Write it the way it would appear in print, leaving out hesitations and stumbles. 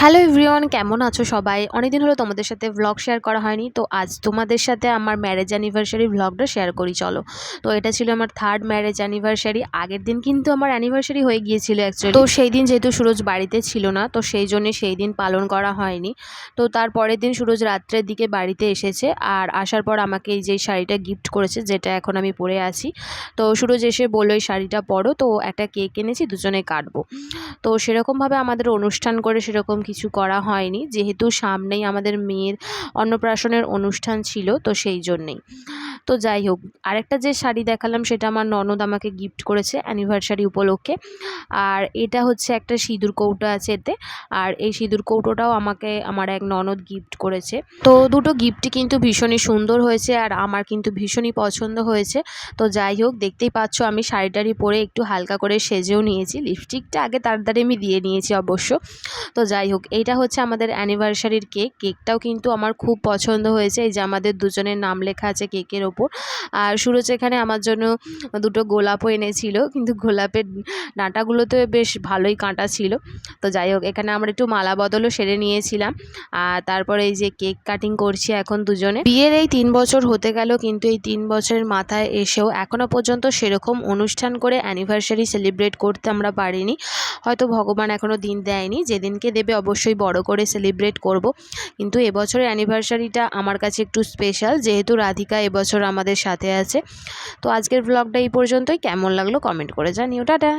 Hello everyone, কেমন আছো সবাই? অনেকদিন হলো তোমাদের সাথে ব্লগ শেয়ার করা হয়নি। তো আজ তোমাদের সাথে আমার ম্যারেজ অ্যানিভার্সারি ব্লগটা শেয়ার করি চলো। তো এটা ছিল আমার থার্ড ম্যারেজ অ্যানিভার্সারি। আগের দিন কিন্তু আমার অ্যানিভার্সারি হয়ে গিয়েছিল অ্যাকচুয়ালি। তো সেই দিন যেহেতু সুরজ বাড়িতে ছিল না, তো সেই জন্য সেই দিন পালন করা হয়নি। তো তার পরের দিন সুরজ রাত্রের দিকে বাড়িতে এসেছে, আর আসার পর আমাকে এই যে শাড়িটা গিফট করেছে, যেটা এখন আমি পরে আছি। তো সুরজ এসে বললো এই শাড়িটা পরো, তো একটা কেক এনেছি, দুজনে কাটবো। তো সেরকমভাবে আমাদের অনুষ্ঠান করে সেরকম কিছু করা হয়নি, যেহেতু সামনেই আমাদের মেয়ের অন্নপ্রাশনের অনুষ্ঠান ছিল, তো সেই জন্যেই। তো যাই হোক, আরেকটা যে শাড়ি দেখালাম সেটা আমার ননদ আমাকে গিফট করেছে অ্যানিভার্সারি উপলক্ষে। আর এটা হচ্ছে একটা সিঁদুর কৌটো আছে এতে, আর এই সিঁদুর কৌটোটাও আমাকে আমার এক ননদ গিফট করেছে। তো দুটো গিফটই কিন্তু ভীষণই সুন্দর হয়েছে, আর আমার কিন্তু ভীষণই পছন্দ হয়েছে। তো যাই হোক, দেখতেই পাচ্ছ আমি শাড়িটারি পরে একটু হালকা করে সেজেও নিয়েছি, লিপস্টিকটা আগে তাড়াতাড়ি আমি দিয়ে নিয়েছি অবশ্য। তো যাই হোক, এইটা হচ্ছে আমাদের অ্যানিভার্সারির কেকটাও কিন্তু আমার খুব পছন্দ হয়েছে। এই যে আমাদের দুজনের নাম লেখা আছে কেকের ওপর। আর সুরজ এখানে আমার জন্য দুটো গোলাপও এনেছিল, কিন্তু গোলাপের ডাঁটাগুলোতে বেশ ভালোই কাঁটা ছিল। তো যাই হোক, এখানে আমরা একটু মালা বদলও সেরে নিয়েছিলাম। আর তারপরে এই যে কেক কাটিং করছি এখন দুজনে। বিয়ের এই 3 বছর হতে গেল, কিন্তু এই 3 বছরের মাথায় এসেও এখনও পর্যন্ত সেরকম অনুষ্ঠান করে অ্যানিভার্সারি সেলিব্রেট করতে আমরা পারিনি। হয়তো ভগবান এখনও দিন দেয়নি, যেদিনকে দেবে অবশ্যই বড় করে সেলিব্রেট করব। কিন্তু এবছরের অ্যানিভার্সারিটা আমার কাছে একটু স্পেশাল, যেহেতু রাধিকা এবছর আমাদের সাথে আছে। তো আজকের ব্লগটা এই পর্যন্তই। কেমন লাগলো কমেন্ট করে জানিও। টাটা।